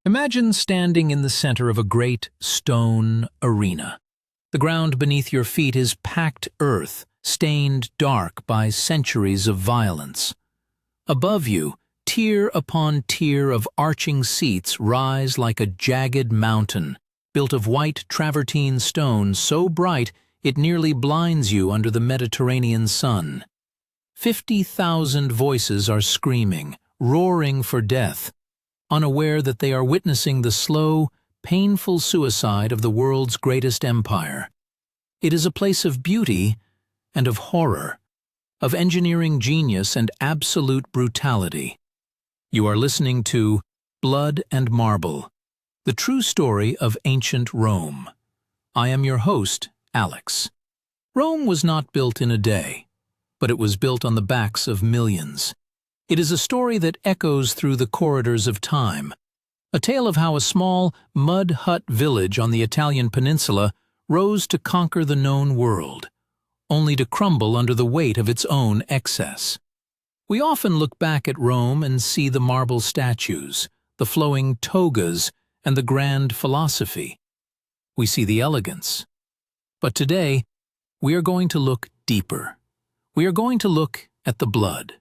Imagine standing in the center of a great stone arena. The ground beneath your feet is packed earth, stained dark by centuries of violence. Above you, tier upon tier of arching seats rise like a jagged mountain, built of white travertine stone so bright it nearly blinds you under the Mediterranean sun. 50,000 voices are screaming, roaring for death, unaware that they are witnessing the slow, painful suicide of the world's greatest empire. It is a place of beauty and of horror, of engineering genius and absolute brutality. You are listening to Blood and Marble, the true story of ancient Rome. I am your host, Alex. Rome was not built in a day, but it was built on the backs of millions. It is a story that echoes through the corridors of time, a tale of how a small, mud hut village on the Italian peninsula rose to conquer the known world, only to crumble under the weight of its own excess. We often look back at Rome and see the marble statues, the flowing togas, and the grand philosophy. We see the elegance. But today, we are going to look deeper. We are going to look at the blood.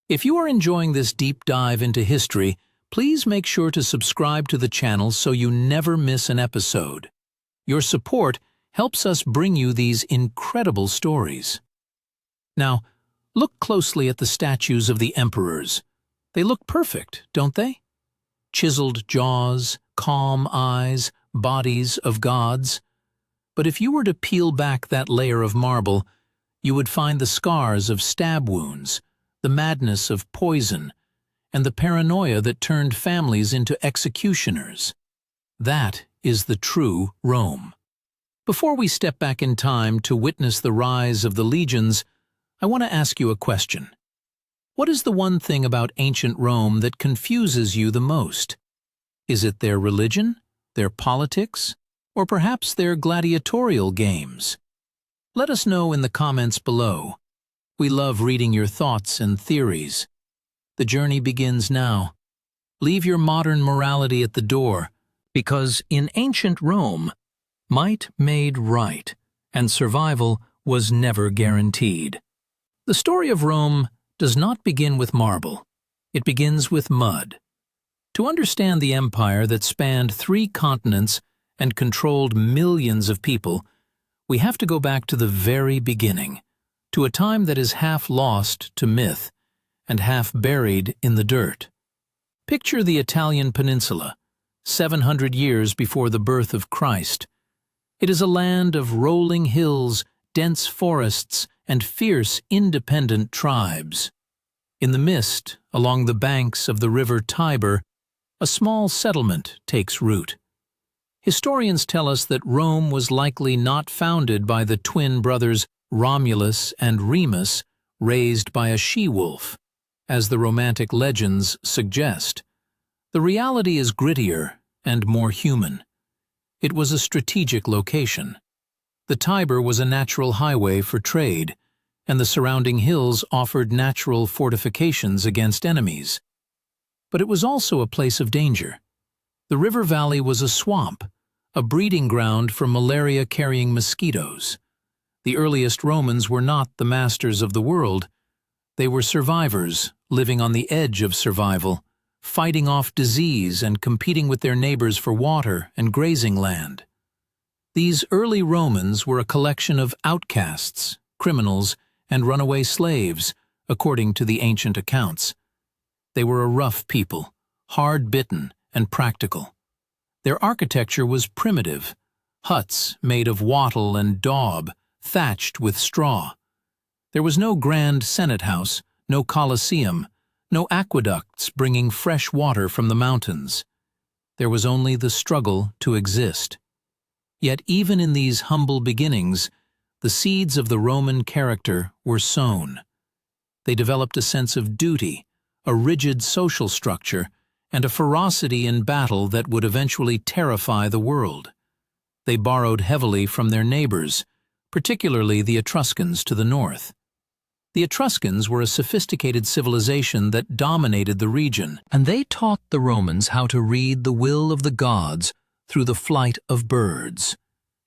If you are enjoying this deep dive into history, please make sure to subscribe to the channel so you never miss an episode. Your support helps us bring you these incredible stories. Now, look closely at the statues of the emperors. They look perfect, don't they? Chiseled jaws, calm eyes, bodies of gods. But if you were to peel back that layer of marble, you would find the scars of stab wounds, the madness of poison, and the paranoia that turned families into executioners. That is the true Rome. Before we step back in time to witness the rise of the legions, I want to ask you a question. What is the one thing about ancient Rome that confuses you the most? Is it their religion, their politics, or perhaps their gladiatorial games? Let us know in the comments below. We love reading your thoughts and theories. The journey begins now. Leave your modern morality at the door, because in ancient Rome, might made right, and survival was never guaranteed. The story of Rome does not begin with marble. It begins with mud. To understand the empire that spanned 3 continents and controlled millions of people, we have to go back to the very beginning, to a time that is half lost to myth and half buried in the dirt. Picture the Italian peninsula, 700 years before the birth of Christ. It is a land of rolling hills, dense forests, and fierce, independent tribes. In the mist, along the banks of the river Tiber, a small settlement takes root. Historians tell us that Rome was likely not founded by the twin brothers Romulus and Remus, raised by a she-wolf, as the romantic legends suggest. The reality is grittier and more human. It was a strategic location. The Tiber was a natural highway for trade, and the surrounding hills offered natural fortifications against enemies. But it was also a place of danger. The river valley was a swamp, a breeding ground for malaria-carrying mosquitoes. The earliest Romans were not the masters of the world. They were survivors, living on the edge of survival, fighting off disease and competing with their neighbors for water and grazing land. These early Romans were a collection of outcasts, criminals, and runaway slaves, according to the ancient accounts. They were a rough people, hard-bitten and practical. Their architecture was primitive, huts made of wattle and daub, thatched with straw. There was no grand senate house, no colosseum, no aqueducts bringing fresh water from the mountains. There was only the struggle to exist. Yet even in these humble beginnings, the seeds of the Roman character were sown. They developed a sense of duty, a rigid social structure, and a ferocity in battle that would eventually terrify the world. They borrowed heavily from their neighbors, particularly the Etruscans to the north. The Etruscans were a sophisticated civilization that dominated the region, and they taught the Romans how to read the will of the gods through the flight of birds,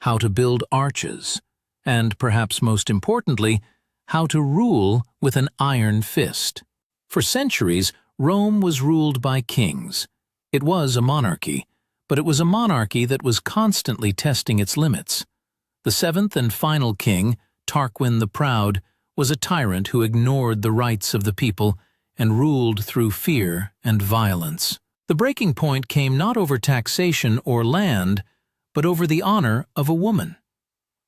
how to build arches, and, perhaps most importantly, how to rule with an iron fist. For centuries, Rome was ruled by kings. It was a monarchy, but it was a monarchy that was constantly testing its limits. The seventh and final king, Tarquin the Proud, was a tyrant who ignored the rights of the people and ruled through fear and violence. The breaking point came not over taxation or land, but over the honor of a woman.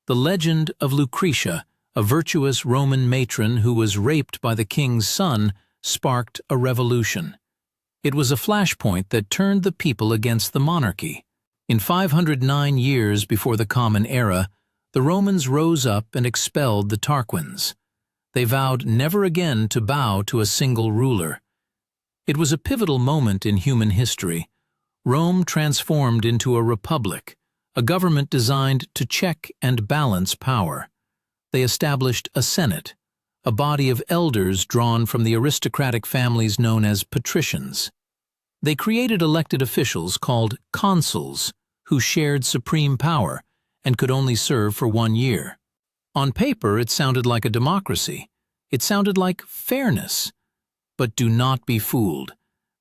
The legend of Lucretia, a virtuous Roman matron who was raped by the king's son, sparked a revolution. It was a flashpoint that turned the people against the monarchy. In 509 years before the Common Era, the Romans rose up and expelled the Tarquins. They vowed never again to bow to a single ruler. It was a pivotal moment in human history. Rome transformed into a republic, a government designed to check and balance power. They established a senate, a body of elders drawn from the aristocratic families known as patricians. They created elected officials called consuls, who shared supreme power and could only serve for 1 year. On paper, it sounded like a democracy. It sounded like fairness. But do not be fooled.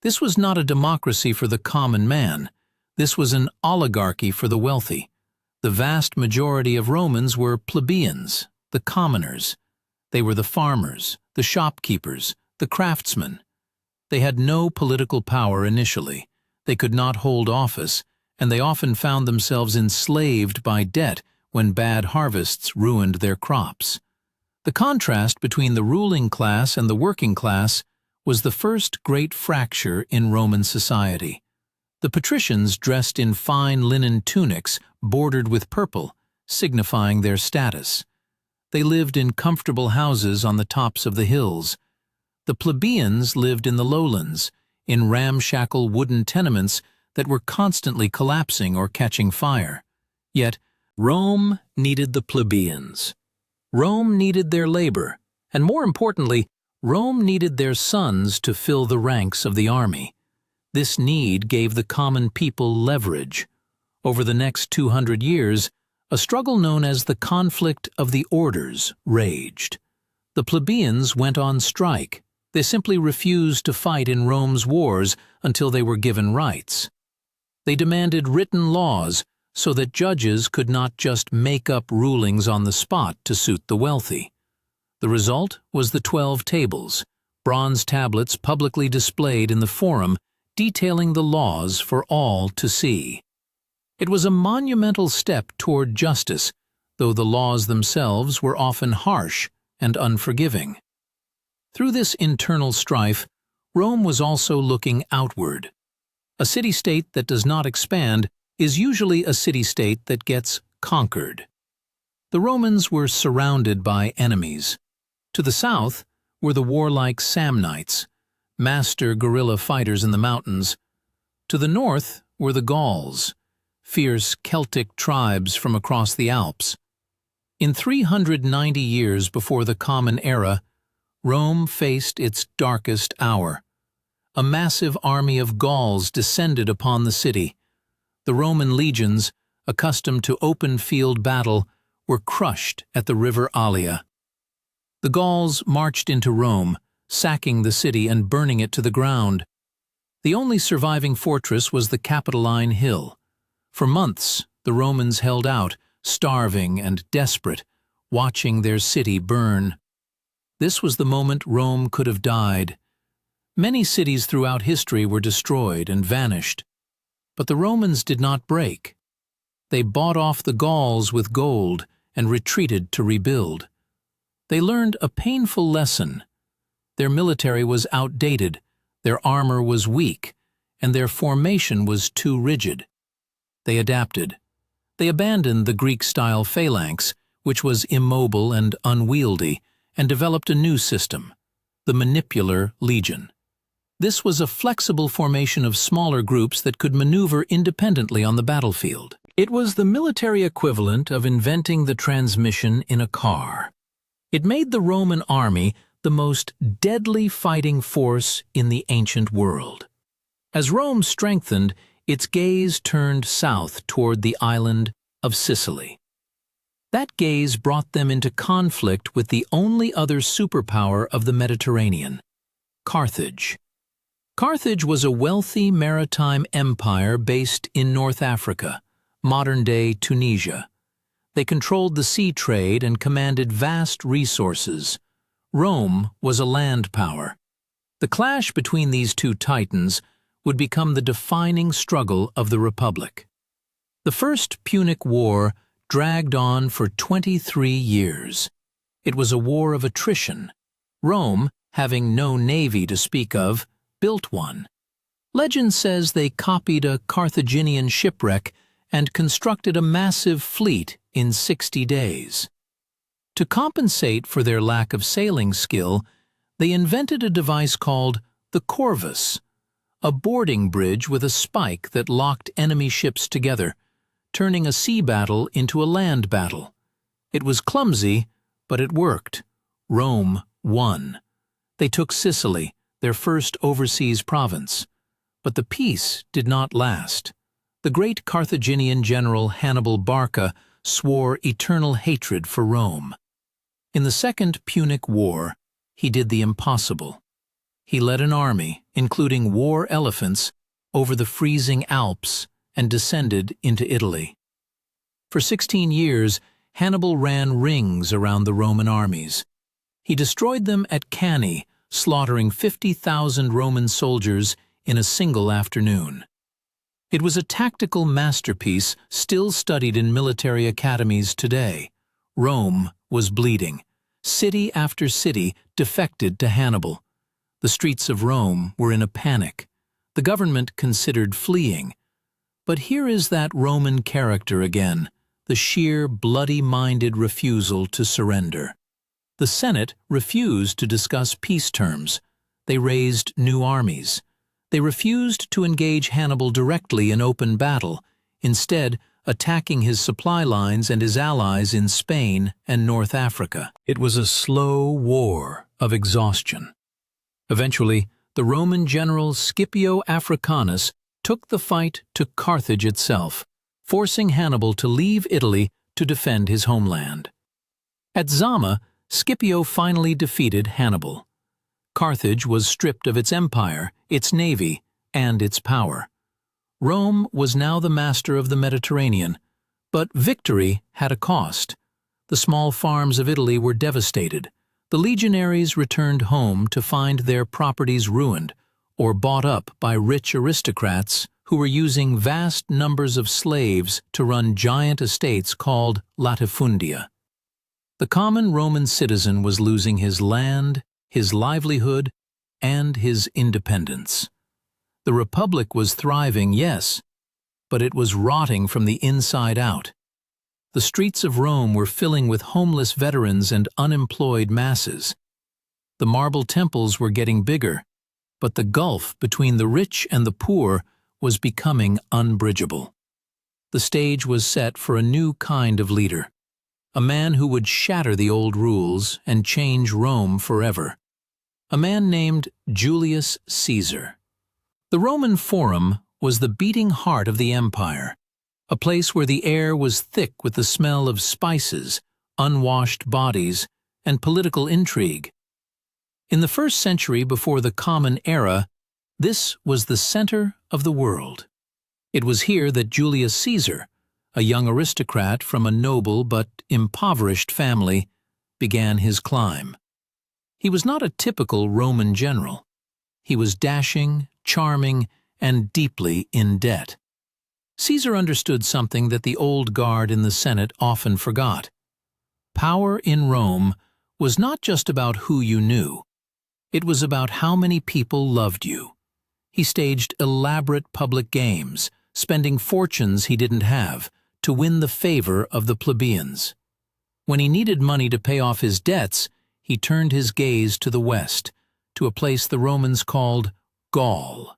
This was not a democracy for the common man. This was an oligarchy for the wealthy. The vast majority of Romans were plebeians, the commoners. They were the farmers, the shopkeepers, the craftsmen. They had no political power initially. They could not hold office, and they often found themselves enslaved by debt when bad harvests ruined their crops. The contrast between the ruling class and the working class was the first great fracture in Roman society. The patricians dressed in fine linen tunics bordered with purple, signifying their status. They lived in comfortable houses on the tops of the hills. The plebeians lived in the lowlands, in ramshackle wooden tenements that were constantly collapsing or catching fire. Yet, Rome needed the plebeians. Rome needed their labor, and more importantly, Rome needed their sons to fill the ranks of the army. This need gave the common people leverage. Over the next 200 years, a struggle known as the conflict of the orders raged. The plebeians went on strike. They simply refused to fight in Rome's wars until they were given rights. They demanded written laws so that judges could not just make up rulings on the spot to suit the wealthy. The result was the 12 tables, bronze tablets publicly displayed in the Forum detailing the laws for all to see. It was a monumental step toward justice, though the laws themselves were often harsh and unforgiving. Through this internal strife, Rome was also looking outward. A city-state that does not expand is usually a city-state that gets conquered. The Romans were surrounded by enemies. To the south were the warlike Samnites, master guerrilla fighters in the mountains. To the north were the Gauls, fierce Celtic tribes from across the Alps. In 390 years before the Common Era, Rome faced its darkest hour. A massive army of Gauls descended upon the city. The Roman legions, accustomed to open-field battle, were crushed at the river Allia. The Gauls marched into Rome, sacking the city and burning it to the ground. The only surviving fortress was the Capitoline Hill. For months, the Romans held out, starving and desperate, watching their city burn. This was the moment Rome could have died. Many cities throughout history were destroyed and vanished. But the Romans did not break. They bought off the Gauls with gold and retreated to rebuild. They learned a painful lesson. Their military was outdated, their armor was weak, and their formation was too rigid. They adapted. They abandoned the Greek-style phalanx, which was immobile and unwieldy, and developed a new system, the manipular legion. This was a flexible formation of smaller groups that could maneuver independently on the battlefield. It was the military equivalent of inventing the transmission in a car. It made the Roman army the most deadly fighting force in the ancient world. As Rome strengthened, its gaze turned south toward the island of Sicily. That gaze brought them into conflict with the only other superpower of the Mediterranean, Carthage. Carthage was a wealthy maritime empire based in North Africa, modern-day Tunisia. They controlled the sea trade and commanded vast resources. Rome was a land power. The clash between these two titans would become the defining struggle of the Republic. The First Punic War dragged on for 23 years. It was a war of attrition. Rome, having no navy to speak of, built one. Legend says they copied a Carthaginian shipwreck and constructed a massive fleet in 60 days. To compensate for their lack of sailing skill, they invented a device called the corvus, a boarding bridge with a spike that locked enemy ships together, turning a sea battle into a land battle. It was clumsy, but it worked. Rome won. They took Sicily, their first overseas province. But the peace did not last. The great Carthaginian general Hannibal Barca swore eternal hatred for Rome. In the Second Punic War, he did the impossible. He led an army, including war elephants, over the freezing Alps and descended into Italy. For 16 years, Hannibal ran rings around the Roman armies. He destroyed them at Cannae, slaughtering 50,000 Roman soldiers in a single afternoon. It was a tactical masterpiece still studied in military academies today. Rome was bleeding. City after city defected to Hannibal. The streets of Rome were in a panic. The government considered fleeing. But here is that Roman character again, the sheer bloody-minded refusal to surrender. The Senate refused to discuss peace terms. They raised new armies. They refused to engage Hannibal directly in open battle, instead attacking his supply lines and his allies in Spain and North Africa. It was a slow war of exhaustion. Eventually, the Roman general Scipio Africanus took the fight to Carthage itself, forcing Hannibal to leave Italy to defend his homeland. At Zama, Scipio finally defeated Hannibal. Carthage was stripped of its empire, its navy, and its power. Rome was now the master of the Mediterranean, but victory had a cost. The small farms of Italy were devastated. The legionaries returned home to find their properties ruined or bought up by rich aristocrats who were using vast numbers of slaves to run giant estates called latifundia. The common Roman citizen was losing his land, his livelihood, and his independence. The Republic was thriving, yes, but it was rotting from the inside out. The streets of Rome were filling with homeless veterans and unemployed masses. The marble temples were getting bigger, but the gulf between the rich and the poor was becoming unbridgeable. The stage was set for a new kind of leader, a man who would shatter the old rules and change Rome forever. A man named Julius Caesar. The Roman Forum was the beating heart of the empire, a place where the air was thick with the smell of spices, unwashed bodies, and political intrigue. In the 1st century before the Common Era, this was the center of the world. It was here that Julius Caesar, a young aristocrat from a noble but impoverished family, began his climb. He was not a typical Roman general. He was dashing, charming, and deeply in debt. Caesar understood something that the old guard in the Senate often forgot. Power in Rome was not just about who you knew. It was about how many people loved you. He staged elaborate public games, spending fortunes he didn't have, to win the favor of the plebeians. When he needed money to pay off his debts, he turned his gaze to the west, to a place the Romans called Gaul.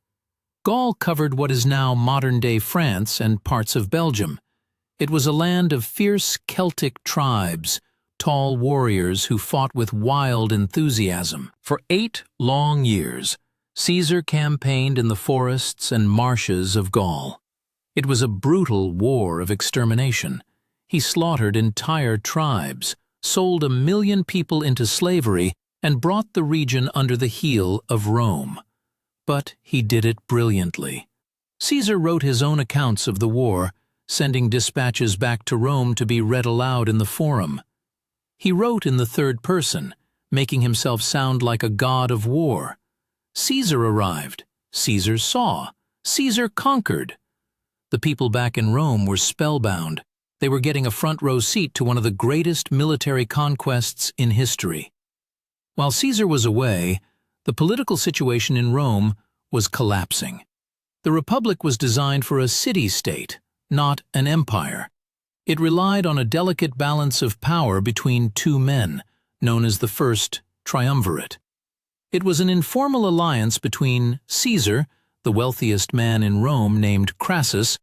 Gaul covered what is now modern-day France and parts of Belgium. It was a land of fierce Celtic tribes, tall warriors who fought with wild enthusiasm. For 8 long years, Caesar campaigned in the forests and marshes of Gaul. It was a brutal war of extermination. He slaughtered entire tribes, sold 1 million people into slavery, and brought the region under the heel of Rome. But he did it brilliantly. Caesar wrote his own accounts of the war, sending dispatches back to Rome to be read aloud in the Forum. He wrote in the third person, making himself sound like a god of war. Caesar arrived. Caesar saw. Caesar conquered. The people back in Rome were spellbound. They were getting a front-row seat to one of the greatest military conquests in history. While Caesar was away, the political situation in Rome was collapsing. The Republic was designed for a city-state, not an empire. It relied on a delicate balance of power between 2 men, known as the First Triumvirate. It was an informal alliance between Caesar, the wealthiest man in Rome named Crassus,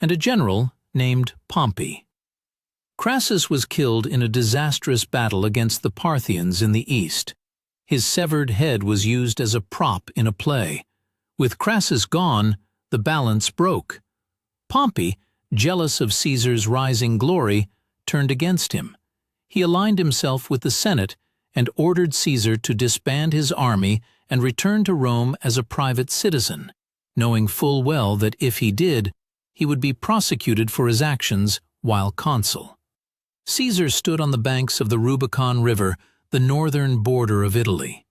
and a general named Pompey. Crassus was killed in a disastrous battle against the Parthians in the east. His severed head was used as a prop in a play. With Crassus gone, the balance broke. Pompey, jealous of Caesar's rising glory, turned against him. He aligned himself with the Senate and ordered Caesar to disband his army and return to Rome as a private citizen, knowing full well that if he did, he would be prosecuted for his actions while consul. Caesar stood on the banks of the Rubicon River, the northern border of Italy.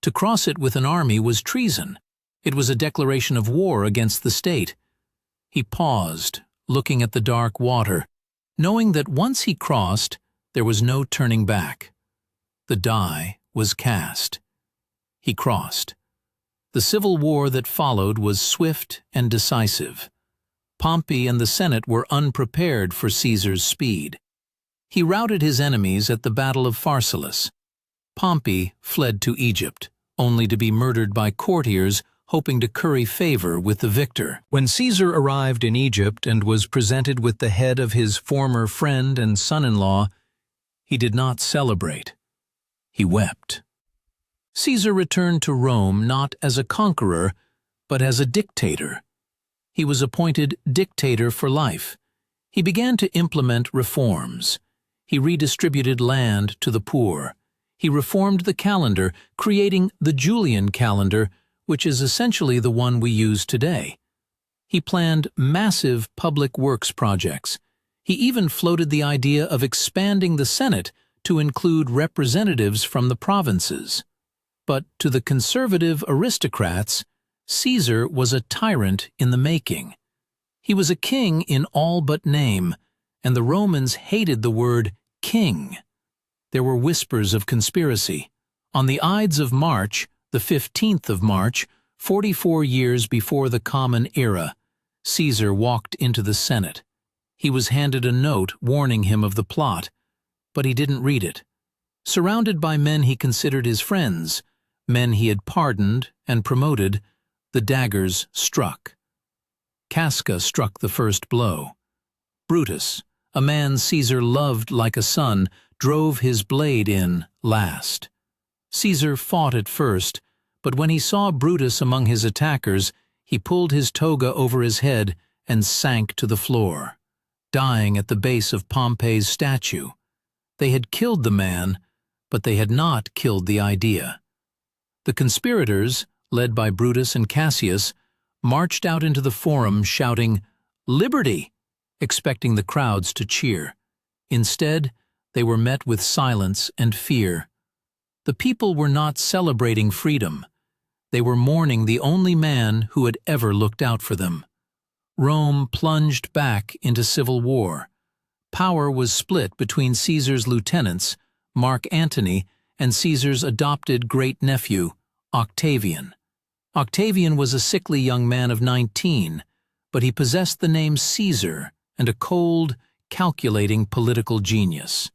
To cross it with an army was treason. It was a declaration of war against the state. He paused, looking at the dark water, knowing that once he crossed, there was no turning back. The die was cast. He crossed. The civil war that followed was swift and decisive. Pompey and the Senate were unprepared for Caesar's speed. He routed his enemies at the Battle of Pharsalus. Pompey fled to Egypt, only to be murdered by courtiers hoping to curry favor with the victor. When Caesar arrived in Egypt and was presented with the head of his former friend and son-in-law, he did not celebrate. He wept. Caesar returned to Rome not as a conqueror, but as a dictator. He was appointed dictator for life. He began to implement reforms. He redistributed land to the poor. He reformed the calendar, creating the Julian calendar, which is essentially the one we use today. He planned massive public works projects. He even floated the idea of expanding the Senate to include representatives from the provinces. But to the conservative aristocrats, Caesar was a tyrant in the making. He was a king in all but name, and the Romans hated the word king. There were whispers of conspiracy. On the Ides of March, the 15th of March, 44 years before the Common Era, Caesar walked into the Senate. He was handed a note warning him of the plot, but he didn't read it. Surrounded by men he considered his friends, men he had pardoned and promoted, the daggers struck. Casca struck the first blow. Brutus, a man Caesar loved like a son, drove his blade in last. Caesar fought at first, but when he saw Brutus among his attackers, he pulled his toga over his head and sank to the floor, dying at the base of Pompey's statue. They had killed the man, but they had not killed the idea. The conspirators, led by Brutus and Cassius, marched out into the Forum shouting, "Liberty!" expecting the crowds to cheer. Instead, they were met with silence and fear. The people were not celebrating freedom. They were mourning the only man who had ever looked out for them. Rome plunged back into civil war. Power was split between Caesar's lieutenants, Mark Antony, and Caesar's adopted great-nephew, Octavian. Octavian was a sickly young man of 19, but he possessed the name Caesar and a cold, calculating political genius.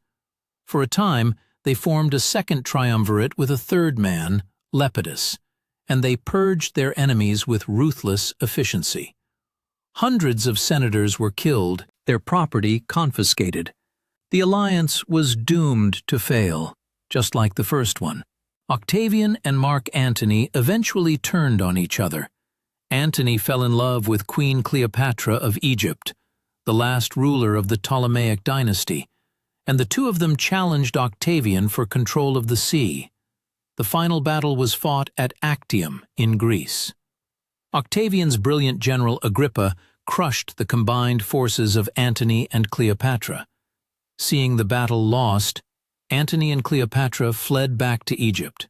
For a time, they formed a second triumvirate with a third man, Lepidus, and they purged their enemies with ruthless efficiency. Hundreds of senators were killed, their property confiscated. The alliance was doomed to fail, just like the first one. Octavian and Mark Antony eventually turned on each other. Antony fell in love with Queen Cleopatra of Egypt, the last ruler of the Ptolemaic dynasty, and the two of them challenged Octavian for control of the sea. The final battle was fought at Actium in Greece. Octavian's brilliant general Agrippa crushed the combined forces of Antony and Cleopatra. Seeing the battle lost, Antony and Cleopatra fled back to Egypt.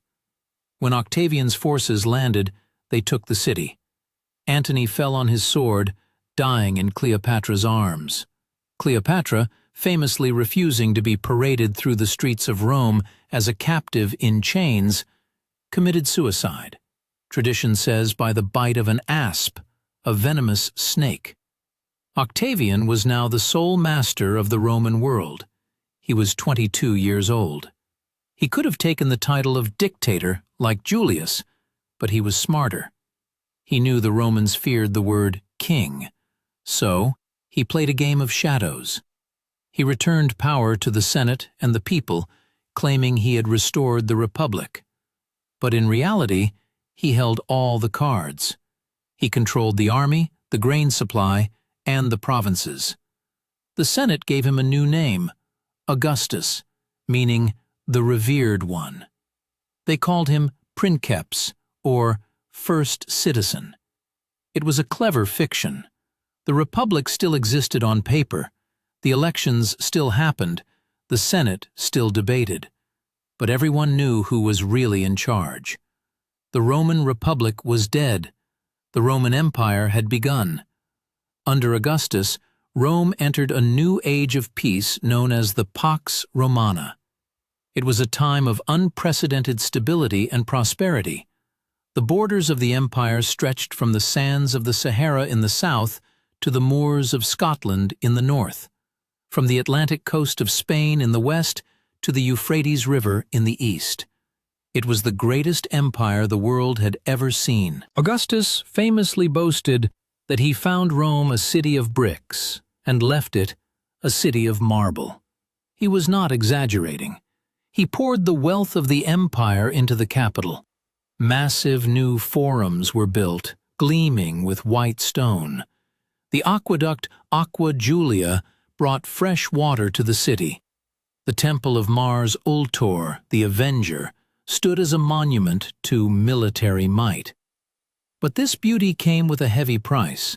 When Octavian's forces landed, they took the city. Antony fell on his sword, dying in Cleopatra's arms. Cleopatra, famously refusing to be paraded through the streets of Rome as a captive in chains, committed suicide. Tradition says by the bite of an asp, a venomous snake. Octavian was now the sole master of the Roman world. He was 22 years old. He could have taken the title of dictator like Julius, but he was smarter. He knew the Romans feared the word king, so he played a game of shadows. He returned power to the Senate and the people, claiming he had restored the Republic. But in reality, he held all the cards. He controlled the army, the grain supply, and the provinces. The Senate gave him a new name, Augustus, meaning the revered one. They called him Princeps, or first citizen. It was a clever fiction. The Republic still existed on paper. The elections still happened. The Senate still debated. But everyone knew who was really in charge. The Roman Republic was dead. The Roman Empire had begun. Under Augustus, Rome entered a new age of peace known as the Pax Romana. It was a time of unprecedented stability and prosperity. The borders of the empire stretched from the sands of the Sahara in the south to the moors of Scotland in the north, from the Atlantic coast of Spain in the west to the Euphrates River in the east. It was the greatest empire the world had ever seen. Augustus famously boasted that he found Rome a city of bricks and left it a city of marble. He was not exaggerating. He poured the wealth of the empire into the capital. Massive new forums were built, gleaming with white stone. The aqueduct Aqua Julia brought fresh water to the city. The temple of Mars Ultor, the Avenger, stood as a monument to military might. But this beauty came with a heavy price.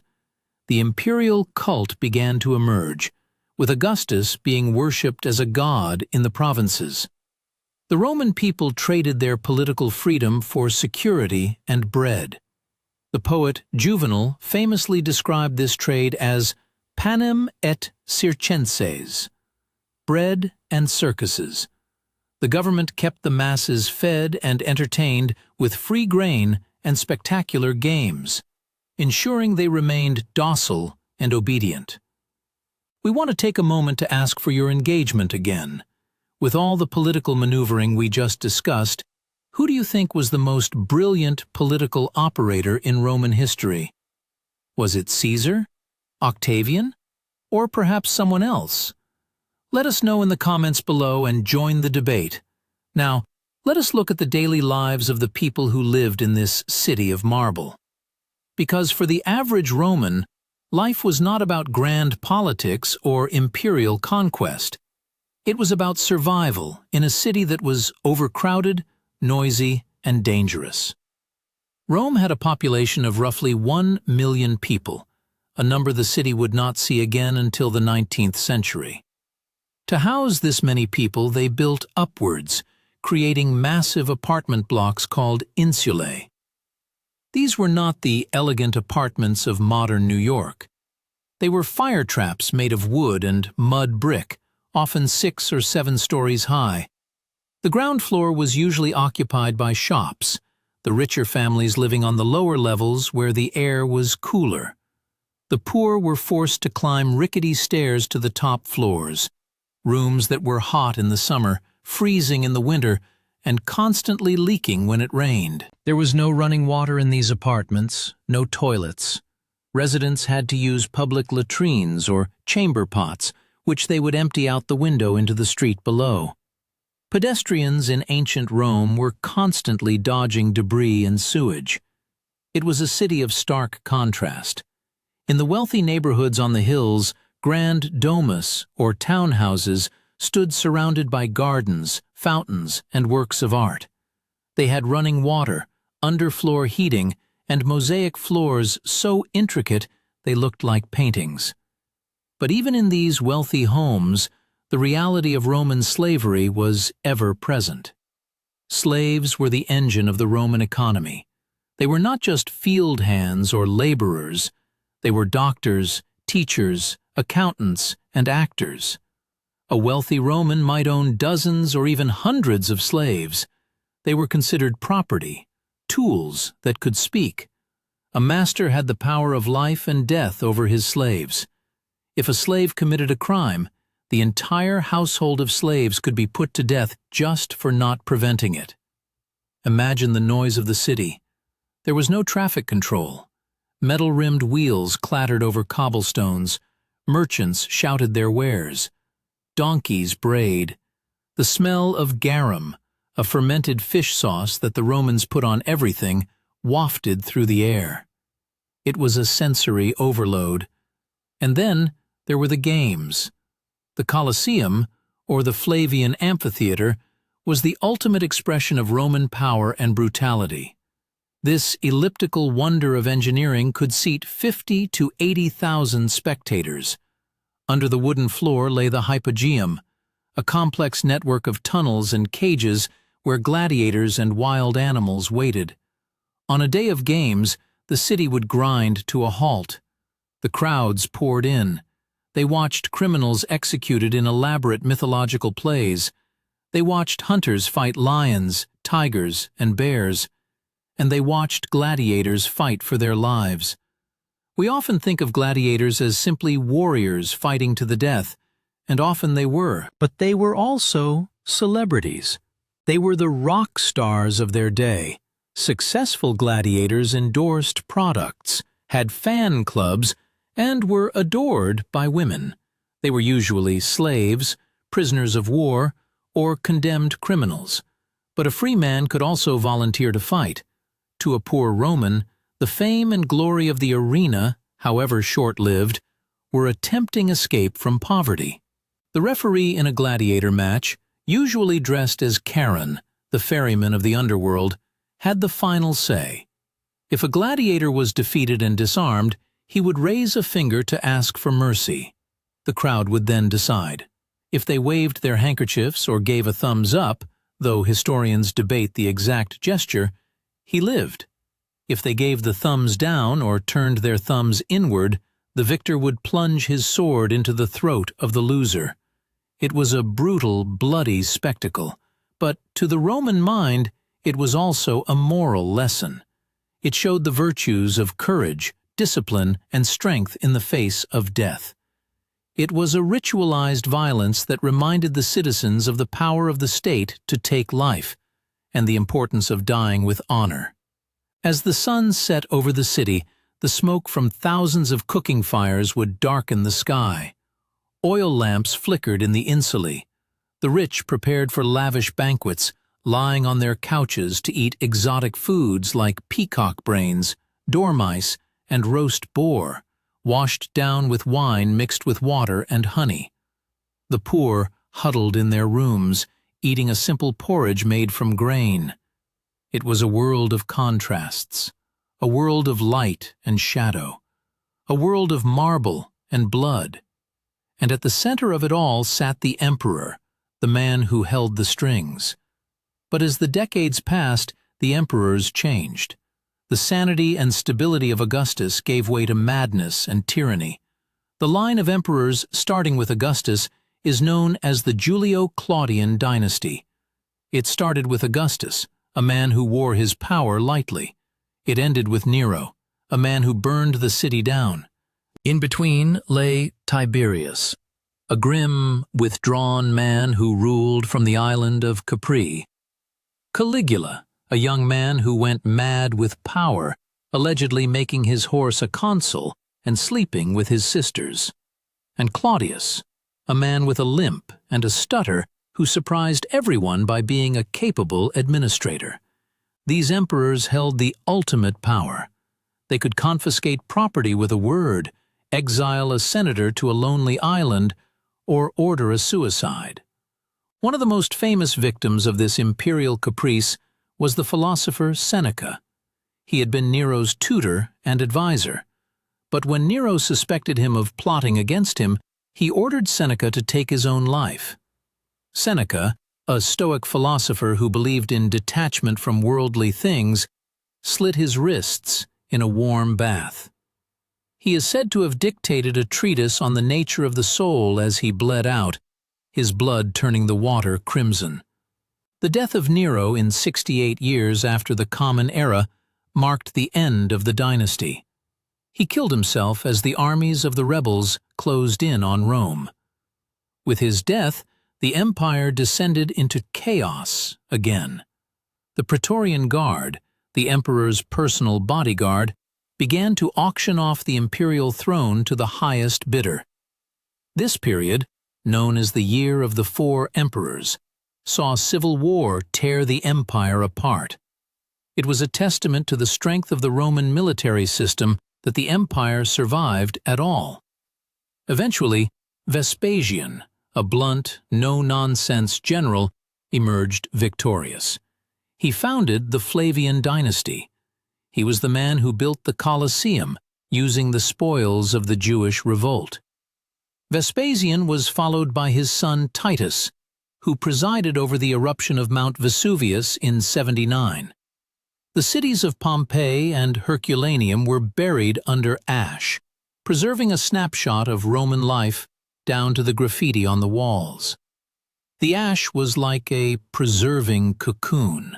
The imperial cult began to emerge, with Augustus being worshipped as a god in the provinces. The Roman people traded their political freedom for security and bread. The poet Juvenal famously described this trade as panem et circenses, bread and circuses. The government kept the masses fed and entertained with free grain and spectacular games, ensuring they remained docile and obedient. We want to take a moment to ask for your engagement again. With all the political maneuvering we just discussed, who do you think was the most brilliant political operator in Roman history? Was it Caesar, Octavian, or perhaps someone else? Let us know in the comments below and join the debate. Now, let us look at the daily lives of the people who lived in this city of marble. Because for the average Roman, life was not about grand politics or imperial conquest. It was about survival in a city that was overcrowded, noisy, and dangerous. Rome had a population of roughly 1 million people, a number the city would not see again until the 19th century. To house this many people, they built upwards, creating massive apartment blocks called insulae. These were not the elegant apartments of modern New York. They were fire traps made of wood and mud brick, often 6 or 7 stories high. The ground floor was usually occupied by shops, the richer families living on the lower levels where the air was cooler. The poor were forced to climb rickety stairs to the top floors, rooms that were hot in the summer, freezing in the winter, and constantly leaking when it rained. There was no running water in these apartments, no toilets. Residents had to use public latrines or chamber pots, which they would empty out the window into the street below. Pedestrians in ancient Rome were constantly dodging debris and sewage. It was a city of stark contrast. In the wealthy neighborhoods on the hills, grand domus, or townhouses, stood surrounded by gardens, fountains, and works of art. They had running water, underfloor heating, and mosaic floors so intricate they looked like paintings. But even in these wealthy homes, the reality of Roman slavery was ever present. Slaves were the engine of the Roman economy. They were not just field hands or laborers. They were doctors, teachers, accountants, and actors. A wealthy Roman might own dozens or even hundreds of slaves. They were considered property, tools that could speak. A master had the power of life and death over his slaves. If a slave committed a crime, the entire household of slaves could be put to death just for not preventing it. Imagine the noise of the city. There was no traffic control. Metal-rimmed wheels clattered over cobblestones. Merchants shouted their wares. Donkeys brayed. The smell of garum, a fermented fish sauce that the Romans put on everything, wafted through the air. It was a sensory overload. And then there were the games. The Colosseum, or the Flavian Amphitheater, was the ultimate expression of Roman power and brutality. This elliptical wonder of engineering could seat 50 to 80,000 spectators. Under the wooden floor lay the Hypogeum, a complex network of tunnels and cages where gladiators and wild animals waited. On a day of games, the city would grind to a halt. The crowds poured in. They watched criminals executed in elaborate mythological plays. They watched hunters fight lions, tigers, and bears. And they watched gladiators fight for their lives. We often think of gladiators as simply warriors fighting to the death, and often they were. But they were also celebrities. They were the rock stars of their day. Successful gladiators endorsed products, had fan clubs, and were adored by women. They were usually slaves, prisoners of war, or condemned criminals. But a free man could also volunteer to fight. To a poor Roman, the fame and glory of the arena, however short-lived, were a tempting escape from poverty. The referee in a gladiator match, usually dressed as Charon, the ferryman of the underworld, had the final say. If a gladiator was defeated and disarmed, he would raise a finger to ask for mercy. The crowd would then decide. If they waved their handkerchiefs or gave a thumbs up, though historians debate the exact gesture, he lived. If they gave the thumbs down or turned their thumbs inward, the victor would plunge his sword into the throat of the loser. It was a brutal, bloody spectacle, but to the Roman mind, it was also a moral lesson. It showed the virtues of courage, discipline, and strength in the face of death. It was a ritualized violence that reminded the citizens of the power of the state to take life, and the importance of dying with honor. As the sun set over the city, the smoke from thousands of cooking fires would darken the sky. Oil lamps flickered in the insulae. The rich prepared for lavish banquets, lying on their couches to eat exotic foods like peacock brains, dormice, and roast boar, washed down with wine mixed with water and honey. The poor huddled in their rooms, eating a simple porridge made from grain. It was a world of contrasts, a world of light and shadow, a world of marble and blood. And at the center of it all sat the emperor, the man who held the strings. But as the decades passed, the emperors changed. The sanity and stability of Augustus gave way to madness and tyranny. The line of emperors, starting with Augustus, is known as the Julio-Claudian dynasty. It started with Augustus, a man who wore his power lightly. It ended with Nero, a man who burned the city down. In between lay Tiberius, a grim, withdrawn man who ruled from the island of Capri. Caligula, a young man who went mad with power, allegedly making his horse a consul and sleeping with his sisters. And Claudius, a man with a limp and a stutter who surprised everyone by being a capable administrator. These emperors held the ultimate power. They could confiscate property with a word, exile a senator to a lonely island, or order a suicide. One of the most famous victims of this imperial caprice was the philosopher Seneca. He had been Nero's tutor and advisor. But when Nero suspected him of plotting against him, he ordered Seneca to take his own life. Seneca, a Stoic philosopher who believed in detachment from worldly things, slit his wrists in a warm bath. He is said to have dictated a treatise on the nature of the soul as he bled out, his blood turning the water crimson. The death of Nero in 68 years after the Common Era marked the end of the dynasty. He killed himself as the armies of the rebels closed in on Rome. With his death, the empire descended into chaos again. The Praetorian Guard, the emperor's personal bodyguard, began to auction off the imperial throne to the highest bidder. This period, known as the Year of the Four Emperors, saw civil war tear the empire apart. It was a testament to the strength of the Roman military system that the empire survived at all. Eventually, Vespasian, a blunt, no-nonsense general, emerged victorious. He founded the Flavian dynasty. He was the man who built the Colosseum using the spoils of the Jewish revolt. Vespasian was followed by his son Titus, who presided over the eruption of Mount Vesuvius in 79. The cities of Pompeii and Herculaneum were buried under ash, preserving a snapshot of Roman life down to the graffiti on the walls. The ash was like a preserving cocoon.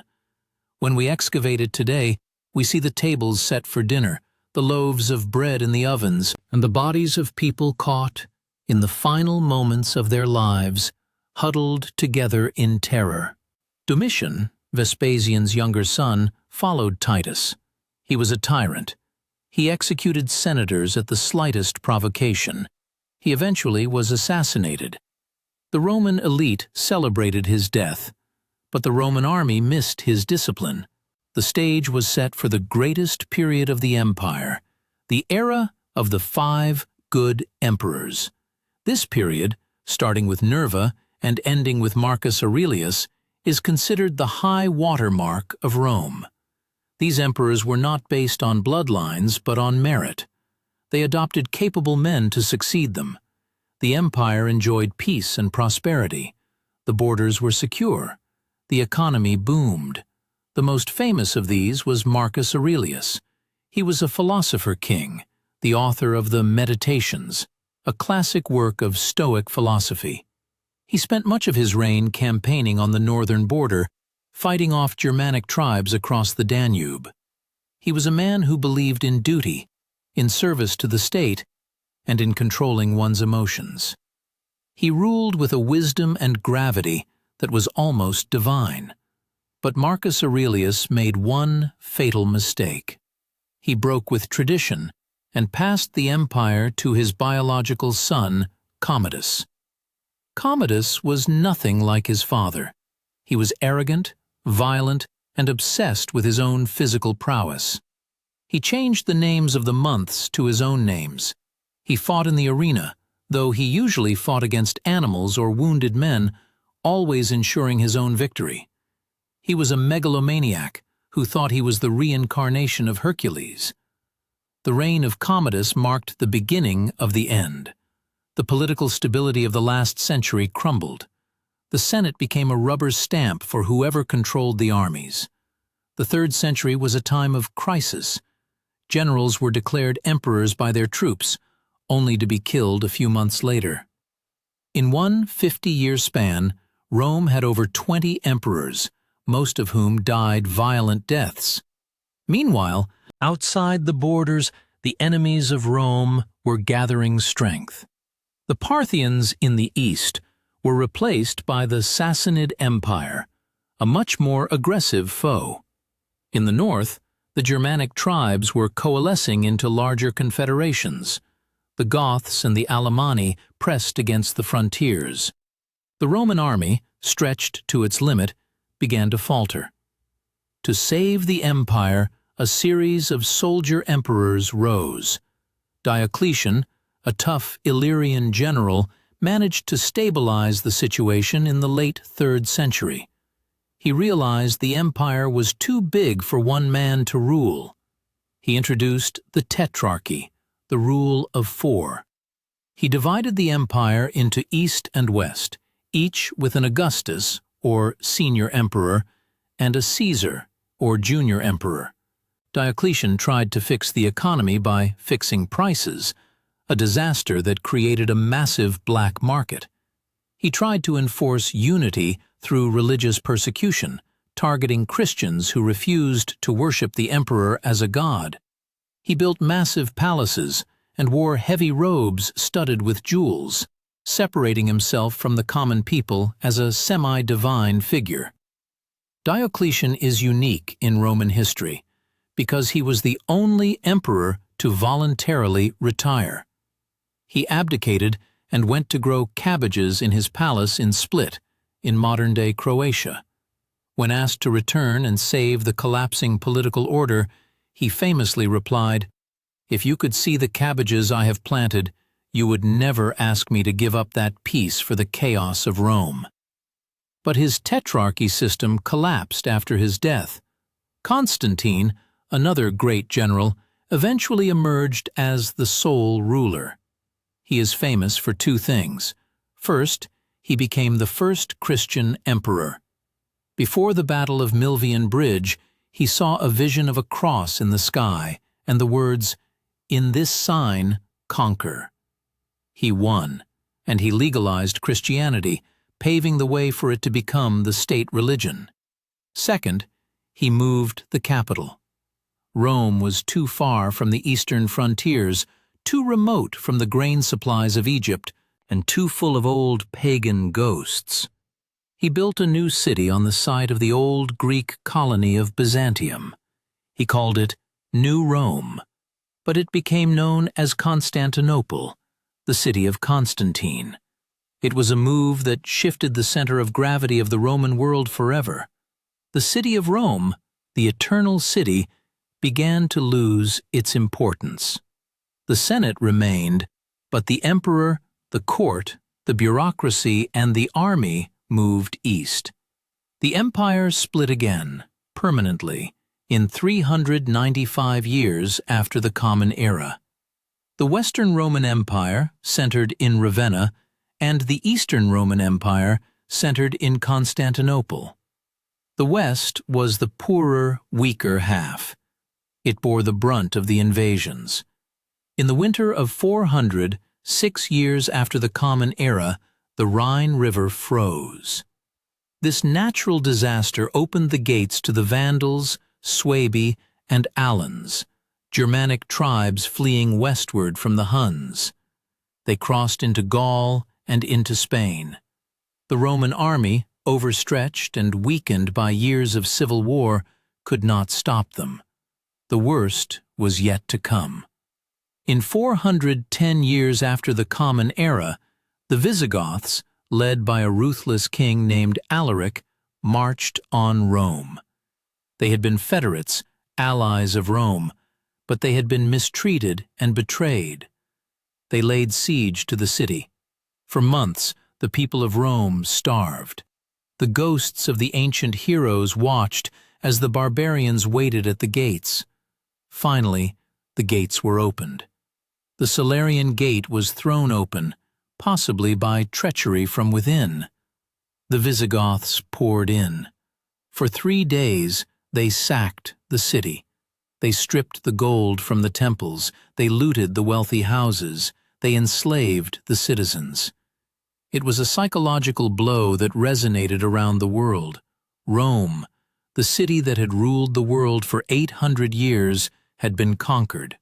When we excavate it today, we see the tables set for dinner, the loaves of bread in the ovens, and the bodies of people caught in the final moments of their lives, huddled together in terror. Domitian, Vespasian's younger son, followed Titus. He was a tyrant. He executed senators at the slightest provocation. He eventually was assassinated. The Roman elite celebrated his death, but the Roman army missed his discipline. The stage was set for the greatest period of the empire, the era of the 5 good emperors. This period, starting with Nerva and ending with Marcus Aurelius, is considered the high water mark of Rome. These emperors were not based on bloodlines but on merit. They adopted capable men to succeed them. The empire enjoyed peace and prosperity. The borders were secure. The economy boomed. The most famous of these was Marcus Aurelius. He was a philosopher king, the author of the Meditations, a classic work of Stoic philosophy. He spent much of his reign campaigning on the northern border, fighting off Germanic tribes across the Danube. He was a man who believed in duty, in service to the state, and in controlling one's emotions. He ruled with a wisdom and gravity that was almost divine. But Marcus Aurelius made one fatal mistake. He broke with tradition and passed the empire to his biological son, Commodus. Commodus was nothing like his father. He was arrogant, violent, and obsessed with his own physical prowess. He changed the names of the months to his own names. He fought in the arena, though he usually fought against animals or wounded men, always ensuring his own victory. He was a megalomaniac who thought he was the reincarnation of Hercules. The reign of Commodus marked the beginning of the end. The political stability of the last century crumbled. The Senate became a rubber stamp for whoever controlled the armies. The 3rd century was a time of crisis. Generals were declared emperors by their troops, only to be killed a few months later. In one 50-year span, Rome had over 20 emperors, most of whom died violent deaths. Meanwhile, outside the borders, the enemies of Rome were gathering strength. The Parthians in the east were replaced by the Sassanid Empire, a much more aggressive foe. In the north, the Germanic tribes were coalescing into larger confederations. The Goths and the Alemanni pressed against the frontiers. The Roman army, stretched to its limit, began to falter. To save the empire, a series of soldier emperors rose. Diocletian, a tough Illyrian general, managed to stabilize the situation in the late 3rd century. He realized the empire was too big for one man to rule. He introduced the tetrarchy, the rule of 4. He divided the empire into East and West, each with an Augustus, or senior emperor, and a Caesar, or junior emperor. Diocletian tried to fix the economy by fixing prices, a disaster that created a massive black market. He tried to enforce unity through religious persecution, targeting Christians who refused to worship the emperor as a god. He built massive palaces and wore heavy robes studded with jewels, separating himself from the common people as a semi-divine figure. Diocletian is unique in Roman history because he was the only emperor to voluntarily retire. He abdicated and went to grow cabbages in his palace in Split, in modern-day Croatia. When asked to return and save the collapsing political order, he famously replied, "If you could see the cabbages I have planted, you would never ask me to give up that peace for the chaos of Rome." But his tetrarchy system collapsed after his death. Constantine, another great general, eventually emerged as the sole ruler. He is famous for 2 things. First, he became the first Christian emperor. Before the Battle of Milvian Bridge, he saw a vision of a cross in the sky and the words, "In this sign, conquer." He won, and he legalized Christianity, paving the way for it to become the state religion. Second, he moved the capital. Rome was too far from the eastern frontiers, too remote from the grain supplies of Egypt, and too full of old pagan ghosts. He built a new city on the site of the old Greek colony of Byzantium. He called it New Rome, but it became known as Constantinople, the city of Constantine. It was a move that shifted the center of gravity of the Roman world forever. The city of Rome, the eternal city, began to lose its importance. The Senate remained, but the emperor, the court, the bureaucracy, and the army moved east. The empire split again, permanently, in 395 years after the Common Era. The Western Roman Empire, centered in Ravenna, and the Eastern Roman Empire, centered in Constantinople. The West was the poorer, weaker half. It bore the brunt of the invasions. In the winter of 400, 6 years after the Common Era, the Rhine River froze. This natural disaster opened the gates to the Vandals, Suebi, and Alans, Germanic tribes fleeing westward from the Huns. They crossed into Gaul and into Spain. The Roman army, overstretched and weakened by years of civil war, could not stop them. The worst was yet to come. In 410 years after the Common Era, the Visigoths, led by a ruthless king named Alaric, marched on Rome. They had been federates, allies of Rome, but they had been mistreated and betrayed. They laid siege to the city. For months, the people of Rome starved. The ghosts of the ancient heroes watched as the barbarians waited at the gates. Finally, the gates were opened. The Salarian Gate was thrown open, possibly by treachery from within. The Visigoths poured in. For 3 days, they sacked the city. They stripped the gold from the temples, they looted the wealthy houses, they enslaved the citizens. It was a psychological blow that resonated around the world. Rome, the city that had ruled the world for 800 years, had been conquered.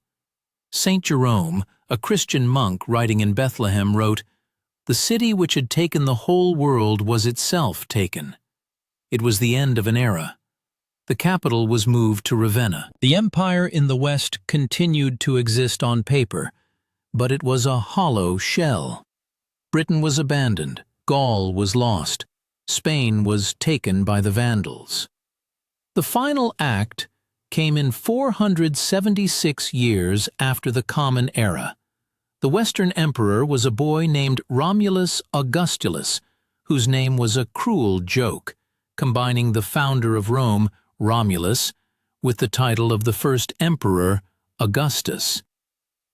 Saint Jerome, a Christian monk writing in Bethlehem, wrote, "The city which had taken the whole world was itself taken." It was the end of an era. The capital was moved to Ravenna. The empire in the West continued to exist on paper, but it was a hollow shell. Britain was abandoned, Gaul was lost, Spain was taken by the Vandals. The final act came in 476 years after the Common Era. The Western Emperor was a boy named Romulus Augustulus, whose name was a cruel joke, combining the founder of Rome, Romulus, with the title of the first emperor, Augustus.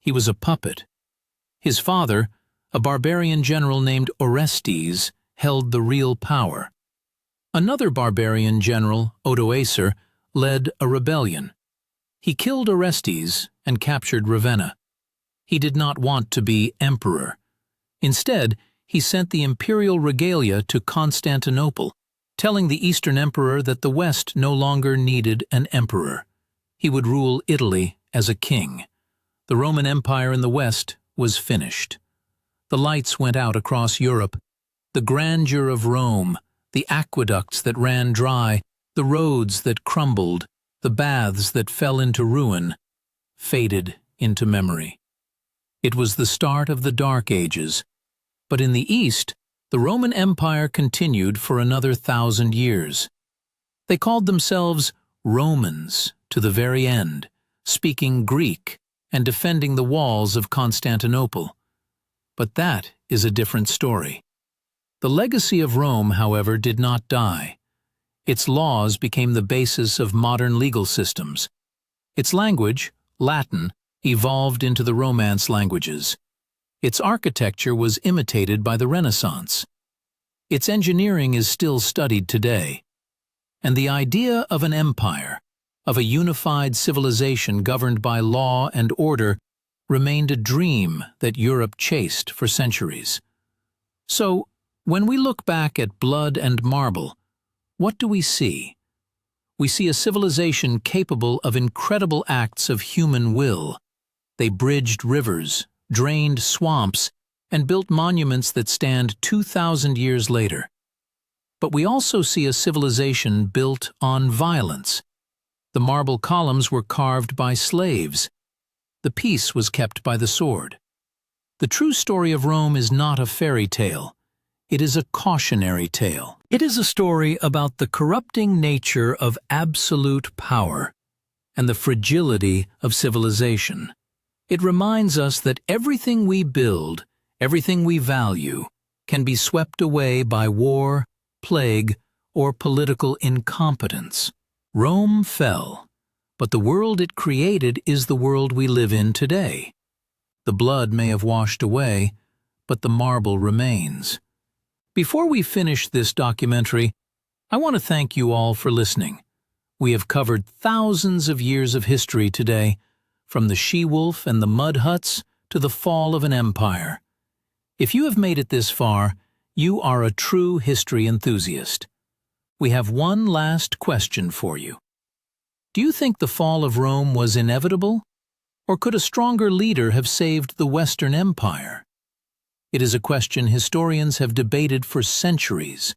He was a puppet. His father, a barbarian general named Orestes, held the real power. Another barbarian general, Odoacer, led a rebellion. He killed Orestes and captured Ravenna. He did not want to be emperor. Instead, he sent the imperial regalia to Constantinople, telling the Eastern Emperor that the West no longer needed an emperor. He would rule Italy as a king. The Roman Empire in the West was finished. The lights went out across Europe. The grandeur of Rome, the aqueducts that ran dry, the roads that crumbled, the baths that fell into ruin, faded into memory. It was the start of the Dark Ages. But in the East, the Roman Empire continued for another 1,000 years. They called themselves Romans to the very end, speaking Greek and defending the walls of Constantinople. But that is a different story. The legacy of Rome, however, did not die. Its laws became the basis of modern legal systems. Its language, Latin, evolved into the Romance languages. Its architecture was imitated by the Renaissance. Its engineering is still studied today. And the idea of an empire, of a unified civilization governed by law and order, remained a dream that Europe chased for centuries. So, when we look back at blood and marble, what do we see? We see a civilization capable of incredible acts of human will. They bridged rivers, drained swamps, and built monuments that stand 2,000 years later. But we also see a civilization built on violence. The marble columns were carved by slaves. The peace was kept by the sword. The true story of Rome is not a fairy tale. It is a cautionary tale. It is a story about the corrupting nature of absolute power and the fragility of civilization. It reminds us that everything we build, everything we value, can be swept away by war, plague, or political incompetence. Rome fell, but the world it created is the world we live in today. The blood may have washed away, but the marble remains. Before we finish this documentary, I want to thank you all for listening. We have covered thousands of years of history today, from the she-wolf and the mud huts to the fall of an empire. If you have made it this far, you are a true history enthusiast. We have one last question for you. Do you think the fall of Rome was inevitable? Or could a stronger leader have saved the Western Empire? It is a question historians have debated for centuries.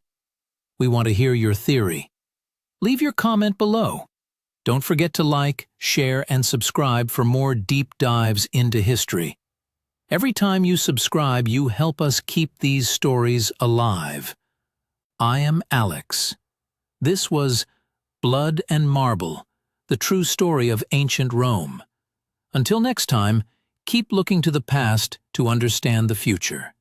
We want to hear your theory. Leave your comment below. Don't forget to like, share, and subscribe for more deep dives into history. Every time you subscribe, you help us keep these stories alive. I am Alex. This was Blood and Marble, the true story of ancient Rome. Until next time, keep looking to the past to understand the future.